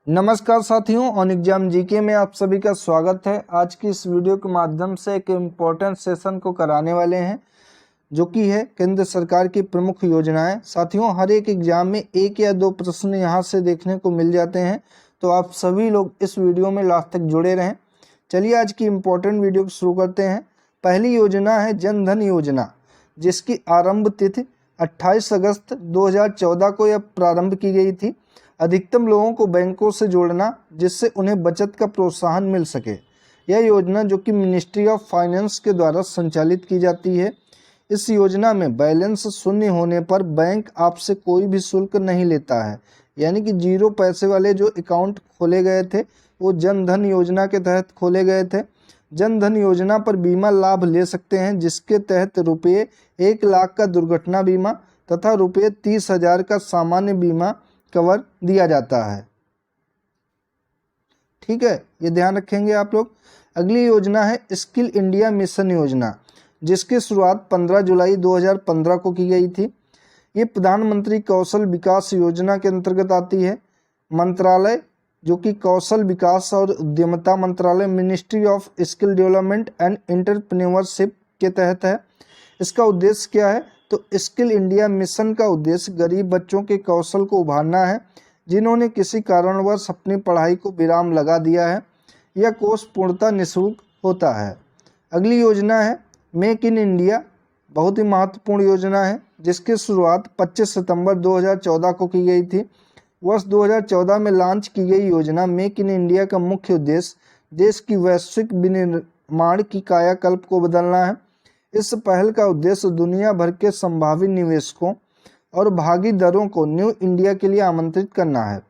नमस्कार साथियों, on exam GK में आप सभी का स्वागत है। आज की इस वीडियो के माध्यम से एक इम्पोर्टेंट सेशन को कराने वाले हैं जो कि है केंद्र सरकार की प्रमुख योजनाएं। साथियों, हर एक एग्जाम में एक या दो प्रश्न यहां से देखने को मिल जाते हैं, तो आप सभी लोग इस वीडियो में लास्ट तक जुड़े रहें। चलिए आज की इम्पोर्टेंट वीडियो को शुरू करते हैं। पहली योजना है जन धन योजना, जिसकी आरंभ तिथि 28 अगस्त 2014 को यह प्रारंभ की गई थी। अधिकतम लोगों को बैंकों से जोड़ना जिससे उन्हें बचत का प्रोत्साहन मिल सके। यह योजना जो कि मिनिस्ट्री ऑफ फाइनेंस के द्वारा संचालित की जाती है। इस योजना में बैलेंस शून्य होने पर बैंक आपसे कोई भी शुल्क नहीं लेता है, यानी कि जीरो पैसे वाले जो अकाउंट खोले गए थे वो जन धन योजना के तहत खोले गए थे। जन धन योजना पर बीमा लाभ ले सकते हैं, जिसके तहत रुपये 1 लाख का दुर्घटना बीमा तथा रुपये 30,000 का सामान्य बीमा कवर दिया जाता है। ठीक है, ये ध्यान रखेंगे आप लोग। अगली योजना है स्किल इंडिया मिशन योजना, जिसकी शुरुआत 15 जुलाई 2015 को की गई थी। ये प्रधानमंत्री कौशल विकास योजना के अंतर्गत आती है। मंत्रालय जो कि कौशल विकास और उद्यमिता मंत्रालय, ministry of skill development and entrepreneurship के तहत है। इसका उद्देश्य क्या है? तो स्किल इंडिया मिशन का उद्देश्य गरीब बच्चों के कौशल को उभारना है जिन्होंने किसी कारणवश अपनी पढ़ाई को विराम लगा दिया है। यह कोर्स पूर्णतः निःशुल्क होता है। अगली योजना है मेक इन इंडिया, बहुत ही महत्वपूर्ण योजना है, जिसकी शुरुआत 25 सितंबर 2014 को की गई थी। वर्ष 2014 में लॉन्च की गई योजना मेक इन इंडिया का मुख्य उद्देश्य देश की वैश्विक विनिर्माण की कायाकल्प को बदलना है। इस पहल का उद्देश्य दुनिया भर के संभावित निवेशकों और भागीदारों को न्यू इंडिया के लिए आमंत्रित करना है,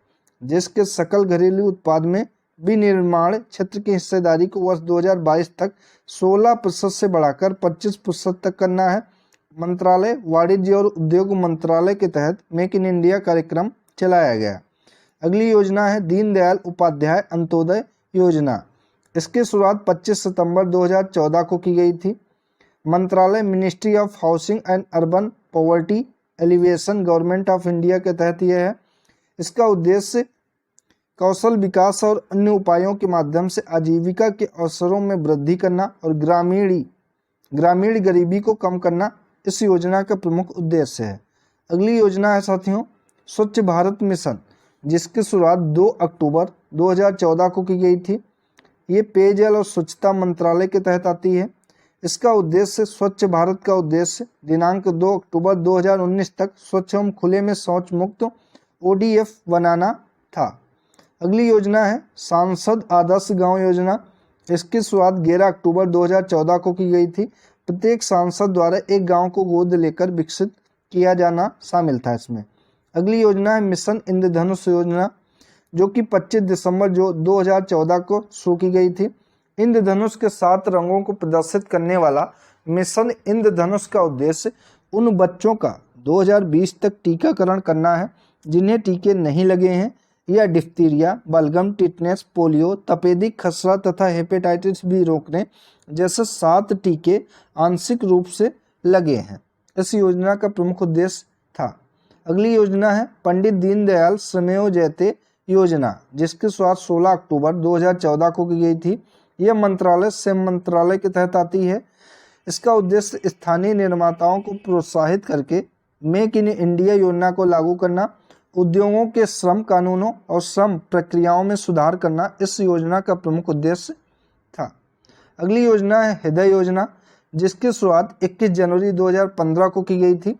जिसके सकल घरेलू उत्पाद में विनिर्माण क्षेत्र की हिस्सेदारी को वर्ष 2022 तक 16% से बढ़ाकर 25% तक करना है। मंत्रालय वाणिज्य और उद्योग मंत्रालय के तहत मेक इन इंडिया कार्यक्रम चलाया गया। अगली योजना है दीनदयाल उपाध्याय अंत्योदय योजना। इसकी शुरुआत 25 सितंबर 2014 को की गई थी। मंत्रालय ministry of housing and urban poverty alleviation government of India के तहत यह है। इसका उद्देश्य कौशल विकास और अन्य उपायों के माध्यम से आजीविका के अवसरों में वृद्धि करना और ग्रामीण गरीबी को कम करना इस योजना का प्रमुख उद्देश्य है। अगली योजना है साथियों स्वच्छ भारत मिशन, जिसकी शुरुआत 2 अक्टूबर 2014 को की गई थी। ये पेयजल और स्वच्छता मंत्रालय के तहत आती है। इसका उद्देश्य स्वच्छ भारत का उद्देश्य दिनांक 2 अक्टूबर 2019 तक स्वच्छ एवं खुले में शौच मुक्त ODF बनाना था। अगली योजना है सांसद आदर्श गांव योजना। इसकी शुरुआत 11 अक्टूबर 2014 को की गई थी। प्रत्येक सांसद द्वारा एक गांव को गोद लेकर विकसित किया जाना शामिल था इसमें। अगली योजना है मिशन इंद्रधनुष योजना, जो कि 25 दिसंबर 2014 को शुरू की गई थी। इंद्रधनुष के 7 रंगों को प्रदर्शित करने वाला मिशन इंद्रधनुष का उद्देश्य उन बच्चों का 2020 तक टीकाकरण करना है जिन्हें टीके नहीं लगे हैं या डिप्थीरिया, बलगम, टिटनेस, पोलियो, तपेदिक खसरा तथा हेपेटाइटिस बी रोकने जैसे 7 टीके आंशिक रूप से लगे हैं। इस योजना का प्रमुख उद्देश्य था। अगली योजना है पंडित दीनदयाल श्रमेव जयते योजना, जिसकी शुरुआत 16 अक्टूबर 2014 को की गई थी। यह मंत्रालय श्रम मंत्रालय के तहत आती है। इसका उद्देश्य स्थानीय निर्माताओं को प्रोत्साहित करके मेक इन इंडिया योजना को लागू करना, उद्योगों के श्रम कानूनों और श्रम प्रक्रियाओं में सुधार करना इस योजना का प्रमुख उद्देश्य था। अगली योजना है हृदय योजना, जिसकी शुरुआत 21 जनवरी 2015 को की गई थी।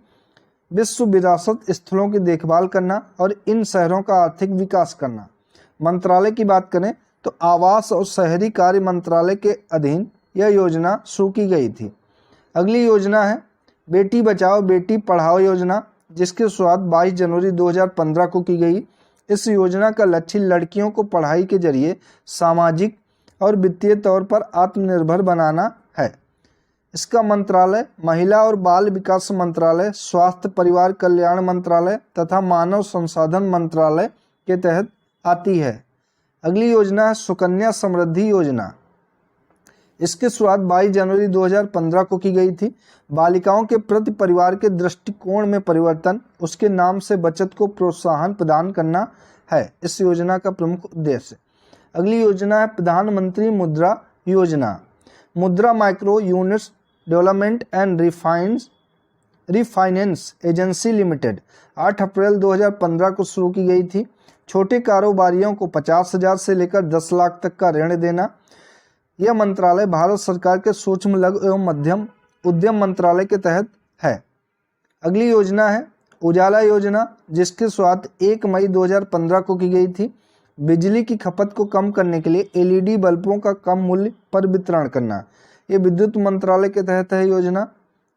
विश्व विरासत स्थलों की देखभाल करना और इन शहरों का आर्थिक विकास करना। मंत्रालय की बात करें तो आवास और शहरी कार्य मंत्रालय के अधीन यह योजना शुरू की गई थी। अगली योजना है बेटी बचाओ बेटी पढ़ाओ योजना, जिसकी शुरुआत 22 जनवरी 2015 को की गई। इस योजना का लक्ष्य लड़कियों को पढ़ाई के जरिए सामाजिक और वित्तीय तौर पर आत्मनिर्भर बनाना है। इसका मंत्रालय महिला और बाल विकास मंत्रालय, स्वास्थ्य परिवार कल्याण मंत्रालय तथा मानव संसाधन मंत्रालय के तहत आती है। अगली योजना है सुकन्या समृद्धि योजना। इसकी शुरुआत 22 जनवरी 2015 को की गई थी। बालिकाओं के प्रति परिवार के दृष्टिकोण में परिवर्तन, उसके नाम से बचत को प्रोत्साहन प्रदान करना है इस योजना का प्रमुख उद्देश्य। अगली योजना है प्रधानमंत्री मुद्रा योजना। मुद्रा micro units development and refinance agency limited 8 अप्रैल 2015 को शुरू की गई थी। छोटे कारोबारियों को 50,000 से लेकर 10 लाख तक का ऋण देना। यह मंत्रालय भारत सरकार के सूक्ष्म लघु एवं मध्यम उद्यम मंत्रालय के तहत है। अगली योजना है उजाला योजना, जिसकी शुरुआत 1 मई 2015 को की गई थी। बिजली की खपत को कम करने के लिए एलईडी बल्बों का कम मूल्य पर वितरण करना, ये विद्युत मंत्रालय के तहत है योजना।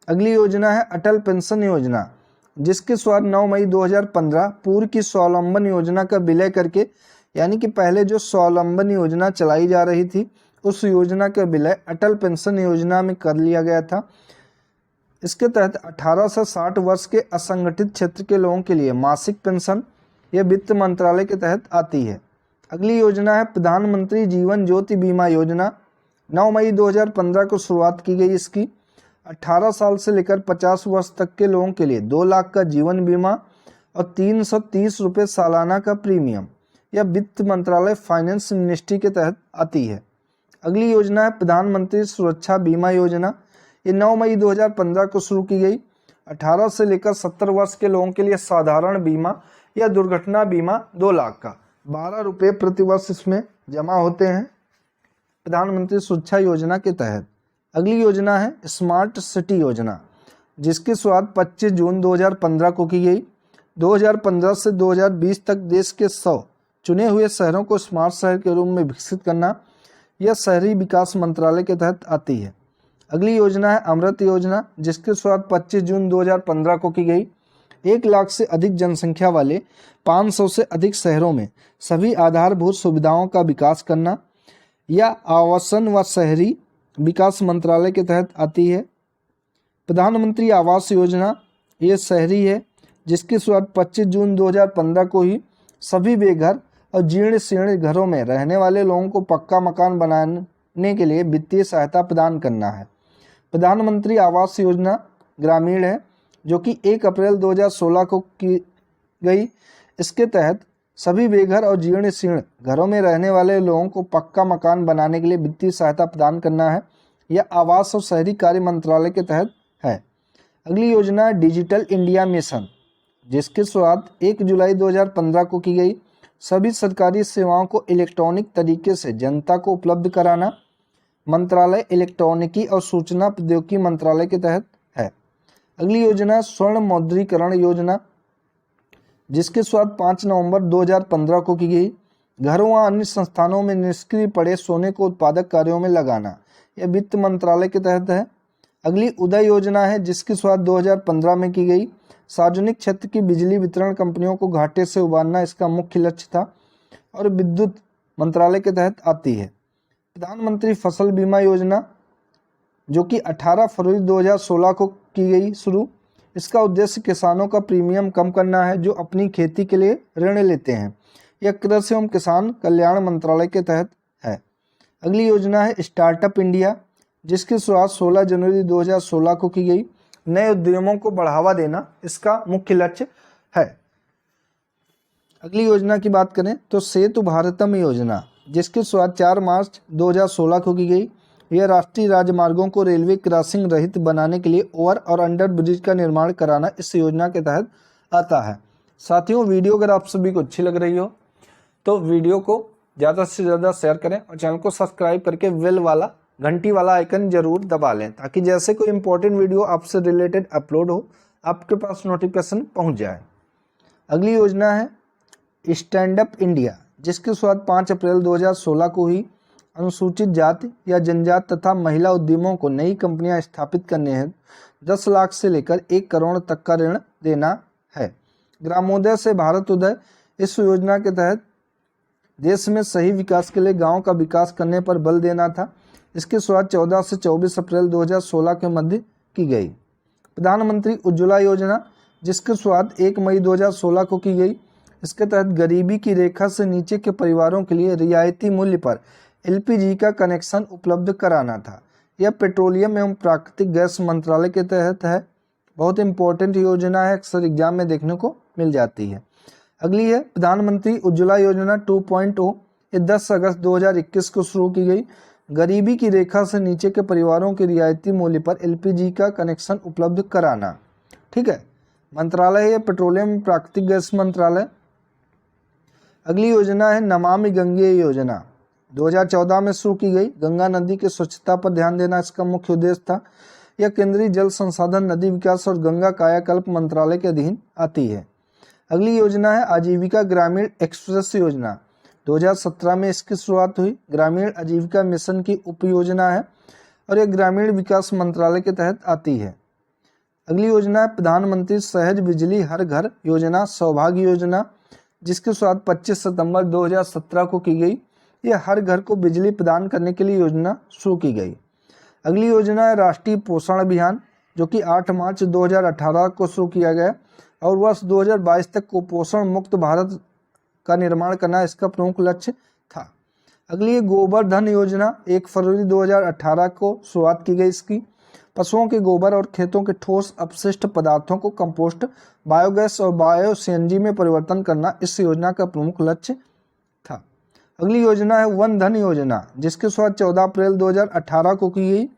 अगली योजना है अटल पेंशन योजना, जिसकी शुरुआत 9 मई 2015 पूर्व की स्वावलंबन योजना का विलय करके, यानी कि पहले जो स्वावलंबन योजना चलाई जा रही थी उस योजना का विलय अटल पेंशन योजना में कर लिया गया था। इसके तहत 18 से 60 वर्ष के असंगठित क्षेत्र के लोगों के लिए मासिक पेंशन, यह वित्त मंत्रालय के तहत आती है। अगली योजना है प्रधानमंत्री जीवन ज्योति बीमा योजना। 9 मई 2015 को शुरुआत की गई इसकी। 18 साल से लेकर 50 वर्ष तक के लोगों के लिए 2 लाख का जीवन बीमा और 330 रुपये सालाना का प्रीमियम, यह वित्त मंत्रालय फाइनेंस मिनिस्ट्री के तहत आती है। अगली योजना है प्रधानमंत्री सुरक्षा बीमा योजना। ये 9 मई 2015 को शुरू की गई। 18 से लेकर 70 वर्ष के लोगों के लिए साधारण बीमा या दुर्घटना बीमा 2 लाख का, 12 रुपये प्रति वर्ष इसमें जमा होते हैं प्रधानमंत्री सुरक्षा योजना के तहत। अगली योजना है स्मार्ट सिटी योजना, जिसकी शुरुआत 25 जून 2015 को की गई। 2015 से 2020 तक देश के 100 चुने हुए शहरों को स्मार्ट शहर के रूप में विकसित करना, यह शहरी विकास मंत्रालय के तहत आती है। अगली योजना है अमृत योजना, जिसकी शुरुआत 25 जून 2015 को की गई। 1 लाख से अधिक जनसंख्या वाले 500 से अधिक शहरों में सभी आधारभूत सुविधाओं का विकास करना, यह आवासन व शहरी विकास मंत्रालय के तहत आती है। प्रधानमंत्री आवास योजना, ये शहरी है, जिसकी शुरुआत 25 जून 2015 को ही सभी बेघर और जीर्ण शीर्ण घरों में रहने वाले लोगों को पक्का मकान बनाने के लिए वित्तीय सहायता प्रदान करना है। प्रधानमंत्री आवास योजना ग्रामीण है, जो कि 1 अप्रैल 2016 को की गई। इसके तहत सभी बेघर और जीर्ण शीर्ण घरों में रहने वाले लोगों को पक्का मकान बनाने के लिए वित्तीय सहायता प्रदान करना है। यह आवास और शहरी कार्य मंत्रालय के तहत है। अगली योजना है डिजिटल इंडिया मिशन, जिसकी शुरुआत 1 जुलाई 2015 को की गई। सभी सरकारी सेवाओं को इलेक्ट्रॉनिक तरीके से जनता को उपलब्ध कराना मंत्रालय इलेक्ट्रॉनिकी और सूचना प्रौद्योगिकी मंत्रालय के तहत है। अगली योजना स्वर्ण मौद्रीकरण योजना, जिसकी शुरुआत 5 नवंबर 2015 को की गई। घरों व अन्य संस्थानों में निष्क्रिय पड़े सोने को उत्पादक कार्यों में लगाना, यह वित्त मंत्रालय के तहत है। अगली उदय योजना है, जिसकी शुरुआत 2015 में की गई। सार्वजनिक क्षेत्र की बिजली वितरण कंपनियों को घाटे से उबारना इसका मुख्य लक्ष्य था और विद्युत मंत्रालय के तहत आती है। प्रधानमंत्री फसल बीमा योजना, जो कि 18 फरवरी 2016 को की गई शुरू। इसका उद्देश्य किसानों का प्रीमियम कम करना है जो अपनी खेती के लिए ऋण लेते हैं। यह कृषि एवं किसान कल्याण मंत्रालय के तहत है। अगली योजना है स्टार्टअप इंडिया, जिसकी शुरुआत 16 जनवरी 2016 को की गई। नए उद्यमों को बढ़ावा देना इसका मुख्य लक्ष्य है। अगली योजना की बात करें तो सेतु भारतम योजना, जिसकी शुरुआत 4 मार्च 2016 को की गई। यह राष्ट्रीय राजमार्गों को रेलवे क्रॉसिंग रहित बनाने के लिए ओवर और अंडर ब्रिज का निर्माण कराना इस योजना के तहत आता है। साथियों, वीडियो अगर आप सभी को अच्छी लग रही हो तो वीडियो को ज़्यादा से ज़्यादा शेयर करें और चैनल को सब्सक्राइब करके बेल वाला घंटी वाला आइकन जरूर दबा लें, ताकि जैसे कोई इंपॉर्टेंट वीडियो आपसे रिलेटेड अपलोड हो आपके पास नोटिफिकेशन पहुंच जाए। अगली योजना है स्टैंड अप इंडिया, जिसकी शुरुआत 5 अप्रैल 2016 को हुई। अनुसूचित जाति या जनजाति तथा महिला उद्यमों को नई कंपनियां स्थापित करने हैं 10 लाख से लेकर 1 करोड़ तक का ऋण देना है। ग्रामोदय से भारतोदय, इस योजना के तहत देश में सही विकास के लिए गांव का विकास करने पर बल देना था। इसकी शुरुआत 14 से 24 अप्रैल 2016 के मध्य की गई। प्रधानमंत्री उज्ज्वला योजना, जिसकी शुरुआत 1 मई 2016 को की गई। इसके तहत गरीबी की रेखा से नीचे के परिवारों के लिए रियायती मूल्य पर एलपीजी का कनेक्शन उपलब्ध कराना था। यह पेट्रोलियम एवं प्राकृतिक गैस मंत्रालय के तहत है। बहुत इंपॉर्टेंट योजना है, अक्सर एग्जाम में देखने को मिल जाती है। अगली है प्रधानमंत्री उज्ज्वला योजना 2.0, ये 10 अगस्त 2021 को शुरू की गई। गरीबी की रेखा से नीचे के परिवारों के रियायती मूल्य पर एलपीजी का कनेक्शन उपलब्ध कराना। ठीक है, मंत्रालय है पेट्रोलियम प्राकृतिक गैस मंत्रालय। अगली योजना है नमामि गंगे योजना, 2014 में शुरू की गई। गंगा नदी की स्वच्छता पर ध्यान देना इसका मुख्य उद्देश्य था। यह केंद्रीय जल संसाधन, नदी विकास और गंगा कायाकल्प मंत्रालय के अधीन आती है। अगली योजना है आजीविका ग्रामीण एक्सप्रेस योजना, 2017 में इसकी शुरुआत हुई। ग्रामीण आजीविका मिशन की उपयोजना है और यह ग्रामीण विकास मंत्रालय के तहत आती है। अगली योजना है प्रधानमंत्री सहज बिजली हर घर योजना, सौभाग्य योजना, जिसकी शुरुआत 25 सितंबर 2017 को की गई। यह हर घर को बिजली प्रदान करने के लिए योजना शुरू की गई। अगली योजना है राष्ट्रीय पोषण अभियान, जो कि 8 मार्च 2018 को शुरू किया गया और वर्ष 2022 तक कुपोषण मुक्त भारत का निर्माण करना इसका प्रमुख लक्ष्य था। अगली है गोबर धन योजना, 1 फरवरी 2018 को शुरुआत की गई इसकी। पशुओं के गोबर और खेतों के ठोस अपशिष्ट पदार्थों को कंपोस्ट, बायोगैस और बायो सीएनजी में परिवर्तन करना इस योजना का प्रमुख लक्ष्य था। अगली योजना है वन धन योजना, जिसकी शुरुआत 14 अप्रैल 2018 को की गई।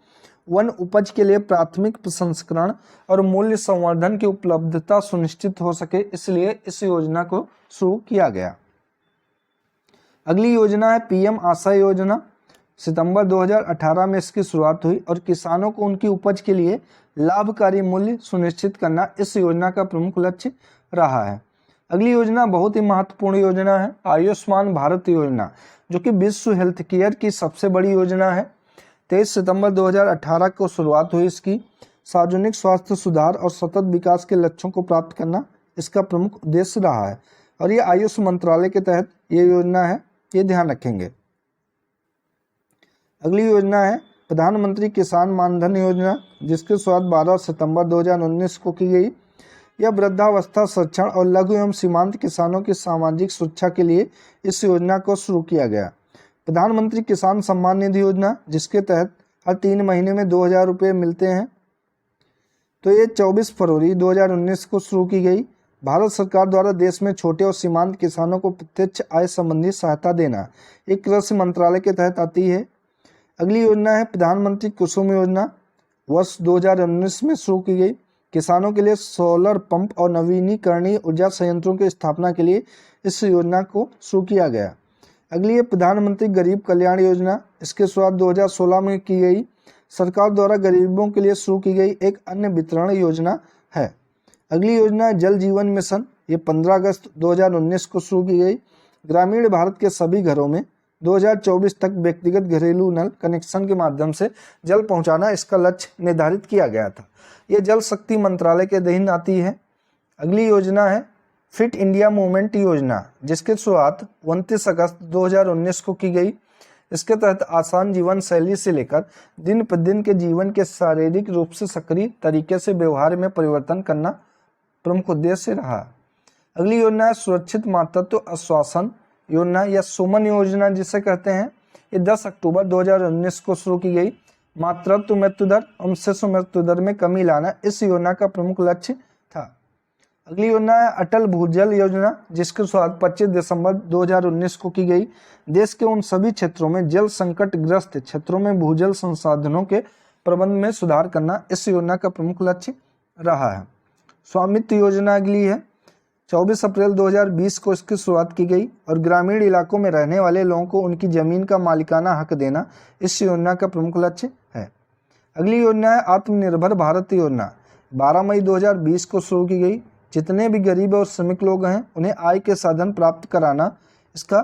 वन उपज के लिए प्राथमिक प्रसंस्करण और मूल्य संवर्धन की उपलब्धता सुनिश्चित हो सके, इसलिए इस योजना को शुरू किया गया। अगली योजना है पीएम आशा योजना, सितंबर 2018 में इसकी शुरुआत हुई और किसानों को उनकी उपज के लिए लाभकारी मूल्य सुनिश्चित करना इस योजना का प्रमुख लक्ष्य रहा है। अगली योजना बहुत ही महत्वपूर्ण योजना है आयुष्मान भारत योजना, जो कि विश्व हेल्थ केयर की सबसे बड़ी योजना है। 23 सितंबर 2018 को शुरुआत हुई इसकी। सार्वजनिक स्वास्थ्य सुधार और सतत विकास के लक्ष्यों को प्राप्त करना इसका प्रमुख उद्देश्य रहा है और ये आयुष मंत्रालय के तहत ये योजना है, ये ध्यान रखेंगे। अगली योजना है प्रधानमंत्री किसान मानधन योजना, जिसकी शुरुआत 12 सितंबर 2019 को की गई। यह वृद्धावस्था संरक्षण और लघु एवं सीमांत किसानों की सामाजिक सुरक्षा के लिए इस योजना को शुरू किया गया। प्रधानमंत्री किसान सम्मान निधि योजना, जिसके तहत हर 3 महीने में 2000 रुपये मिलते हैं, तो ये 24 फरवरी 2019 को शुरू की गई। भारत सरकार द्वारा देश में छोटे और सीमांत किसानों को प्रत्यक्ष आय संबंधी सहायता देना एक कृषि मंत्रालय के तहत आती है। अगली योजना है प्रधानमंत्री कुसुम योजना, वर्ष 2019 में शुरू की गई। किसानों के लिए सोलर पंप और नवीनीकरणीय ऊर्जा संयंत्रों की स्थापना के लिए इस योजना को शुरू किया गया। अगली है प्रधानमंत्री गरीब कल्याण योजना, इसकी शुरुआत 2016 में की गई। सरकार द्वारा गरीबों के लिए शुरू की गई एक अन्य वितरण योजना है। अगली योजना है जल जीवन मिशन, ये 15 अगस्त 2019 को शुरू की गई। ग्रामीण भारत के सभी घरों में 2024 तक व्यक्तिगत घरेलू नल कनेक्शन के माध्यम से जल पहुंचाना इसका लक्ष्य निर्धारित किया गया था। ये जल शक्ति मंत्रालय के अधीन आती है। अगली योजना है फिट इंडिया मूवमेंट योजना, जिसकी शुरुआत 29 अगस्त 2019 को की गई। इसके तहत आसान जीवन शैली से लेकर दिन प्रतिदिन के जीवन के शारीरिक रूप से सक्रिय तरीके से व्यवहार में परिवर्तन करना प्रमुख उद्देश्य रहा। अगली योजना है सुरक्षित मातृत्व आश्वासन योजना या सुमन योजना जिसे कहते हैं। ये 10 अक्टूबर 2019 को शुरू की गई। मातृत्व मृत्यु दर और शिशु मृत्यु दर में कमी लाना इस योजना का प्रमुख लक्ष्य था। अगली योजना है अटल भूजल योजना, जिसकी शुरुआत 25 दिसंबर 2019 को की गई। देश के उन सभी क्षेत्रों में जल संकट ग्रस्त क्षेत्रों में भूजल संसाधनों के प्रबंध में सुधार करना इस योजना का प्रमुख लक्ष्य रहा है। स्वामित्व योजना अगली है, 24 अप्रैल 2020 को इसकी शुरुआत की गई और ग्रामीण इलाकों में रहने वाले लोगों को उनकी जमीन का मालिकाना हक देना इस योजना का प्रमुख लक्ष्य है। अगली योजना है आत्मनिर्भर भारत योजना, 12 मई 2020 को शुरू की गई। जितने भी गरीब और श्रमिक लोग हैं उन्हें आय के साधन प्राप्त कराना इसका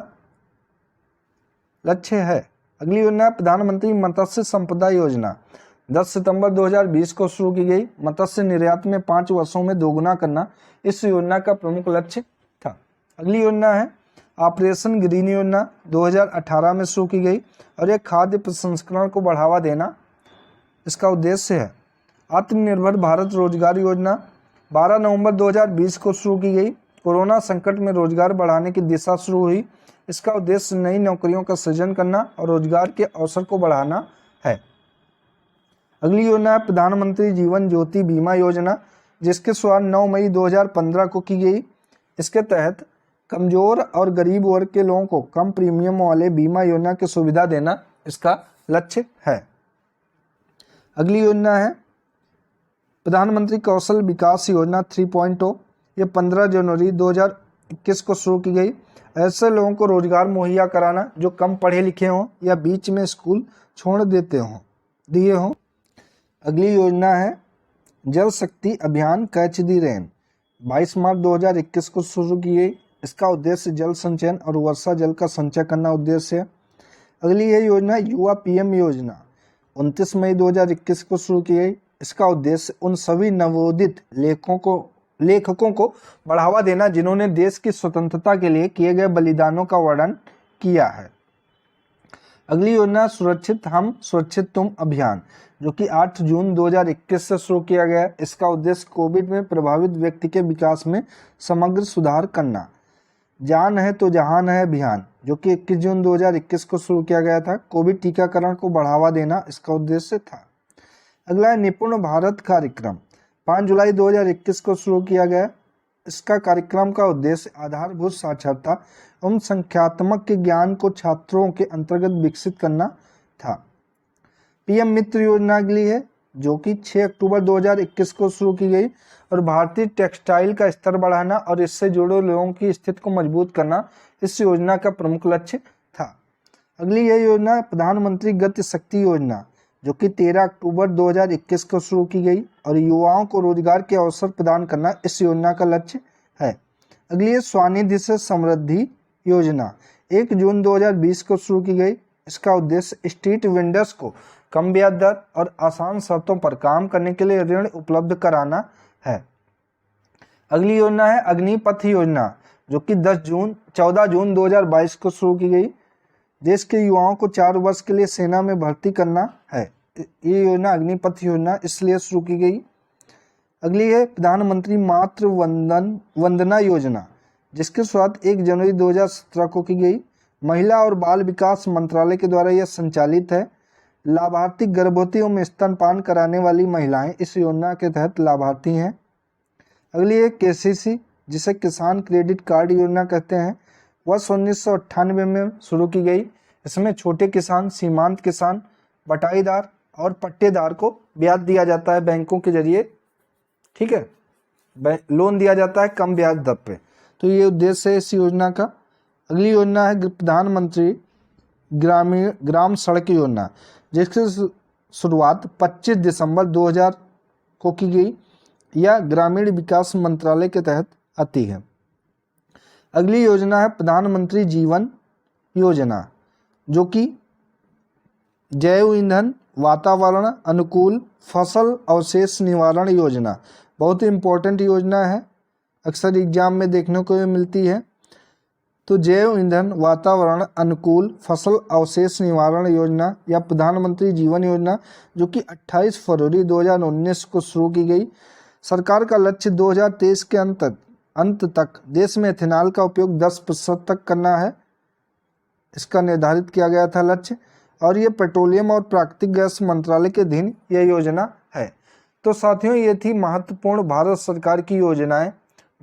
लक्ष्य है। अगली योजना है प्रधानमंत्री मत्स्य संपदा योजना, 10 सितंबर 2020 को शुरू की गई। मत्स्य निर्यात में 5 वर्षों में दोगुना करना इस योजना का प्रमुख लक्ष्य था। अगली योजना है ऑपरेशन ग्रीन योजना, 2018 में शुरू की गई और यह खाद्य प्रसंस्करण को बढ़ावा देना इसका उद्देश्य है। आत्मनिर्भर भारत रोजगार योजना, 12 नवंबर 2020 को शुरू की गई। कोरोना संकट में रोजगार बढ़ाने की दिशा शुरू हुई। इसका उद्देश्य नई नौकरियों का सृजन करना और रोजगार के अवसर को बढ़ाना है। अगली योजना है प्रधानमंत्री जीवन ज्योति बीमा योजना, जिसकी शुरुआत 9 मई 2015 को की गई। इसके तहत कमजोर और गरीब वर्ग के लोगों को कम प्रीमियम वाले बीमा योजना की सुविधा देना इसका लक्ष्य है। अगली योजना है प्रधानमंत्री कौशल विकास योजना 3.0। ये 15 जनवरी 2021 को शुरू की गई। ऐसे लोगों को रोजगार मुहैया कराना जो कम पढ़े लिखे हों या बीच में स्कूल छोड़ दिए हों। अगली योजना है जल शक्ति अभियान कैच दी रेन। 22 मार्च 2021 को शुरू की गई। इसका उद्देश्य जल संचयन और वर्षा जल का संचय करना उद्देश्य है। अगली है योजना युवा पीएम योजना। 29 मई 2021 को शुरू की गई। इसका उद्देश्य उन सभी नवोदित लेखकों को बढ़ावा देना जिन्होंने देश की स्वतंत्रता के लिए किए गए बलिदानों का वर्णन किया है। अगली योजना सुरक्षित हम सुरक्षित तुम अभियान, जो कि 8 जून 2021 से शुरू किया गया। इसका उद्देश्य कोविड में प्रभावित व्यक्ति के विकास में समग्र सुधार करना। जान है तो जहान है अभियान, जो कि 21 जून 2021 को शुरू किया गया था। कोविड टीकाकरण को बढ़ावा देना इसका उद्देश्य था। अगला है निपुण भारत कार्यक्रम। 5 जुलाई 2021 को शुरू किया गया। इसका कार्यक्रम का उद्देश्य आधारभूत साक्षरता एवं संख्यात्मक के ज्ञान को छात्रों के अंतर्गत विकसित करना था। पीएम मित्र योजना अगली है, जो कि 6 अक्टूबर 2021 को शुरू की गई और भारतीय टेक्सटाइल का स्तर बढ़ाना और इससे जुड़े लोगों की स्थिति को मजबूत करना इस योजना का प्रमुख लक्ष्य था। अगली यह योजना प्रधानमंत्री गति शक्ति योजना, जो कि 13 अक्टूबर 2021 को शुरू की गई और युवाओं को रोजगार के अवसर प्रदान करना इस योजना का लक्ष्य है। अगली है स्वनिधि से समृद्धि योजना। 1 जून 2020 को शुरू की गई। इसका उद्देश्य स्ट्रीट वेंडर्स को कम ब्याज दर और आसान शर्तों पर काम करने के लिए ऋण उपलब्ध कराना है। अगली योजना है अग्निपथ योजना, जो कि 14 जून 2022 को शुरू की गई। देश के युवाओं को 4 वर्ष के लिए सेना में भर्ती करना है। ये योजना अग्निपथ योजना इसलिए शुरू की गई। अगली है प्रधानमंत्री मातृ वंदना योजना, जिसकी शुरुआत 1 जनवरी 2017 को की गई। महिला और बाल विकास मंत्रालय के द्वारा यह संचालित है। लाभार्थी गर्भवती एवं स्तनपान कराने वाली महिलाएं इस योजना के तहत लाभार्थी हैं। अगली है केसीसी, जिसे किसान क्रेडिट कार्ड योजना कहते हैं। वर्ष 1998 में शुरू की गई। इसमें छोटे किसान, सीमांत किसान, बटाईदार और पट्टेदार को ब्याज दिया जाता है बैंकों के जरिए। ठीक है, लोन दिया जाता है कम ब्याज दर पे। तो ये उद्देश्य है इस योजना का। अगली योजना है प्रधानमंत्री ग्राम सड़क योजना, जिसकी शुरुआत 25 दिसंबर 2000 को की गई। यह ग्रामीण विकास मंत्रालय के तहत आती है। अगली योजना है प्रधानमंत्री जीवन योजना, जो कि जैव ईंधन वातावरण अनुकूल फसल अवशेष निवारण योजना, बहुत ही इम्पोर्टेंट योजना है, अक्सर एग्जाम में देखने को मिलती है। तो जैव ईंधन वातावरण अनुकूल फसल अवशेष निवारण योजना या प्रधानमंत्री जीवन योजना, जो कि 28 फरवरी 2019 को शुरू की गई। सरकार का लक्ष्य 2023 के अंत तक देश में एथेनॉल का उपयोग 10% तक करना है, इसका निर्धारित किया गया था लक्ष्य। और ये पेट्रोलियम और प्राकृतिक गैस मंत्रालय के अधीन यह योजना है। तो साथियों, ये थी महत्वपूर्ण भारत सरकार की योजनाएं।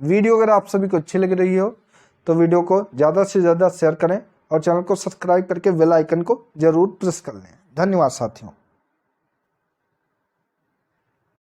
वीडियो अगर आप सभी को अच्छी लग रही हो तो वीडियो को ज़्यादा से ज़्यादा शेयर करें और चैनल को सब्सक्राइब करके बेल आइकन को जरूर प्रेस कर लें। धन्यवाद साथियों।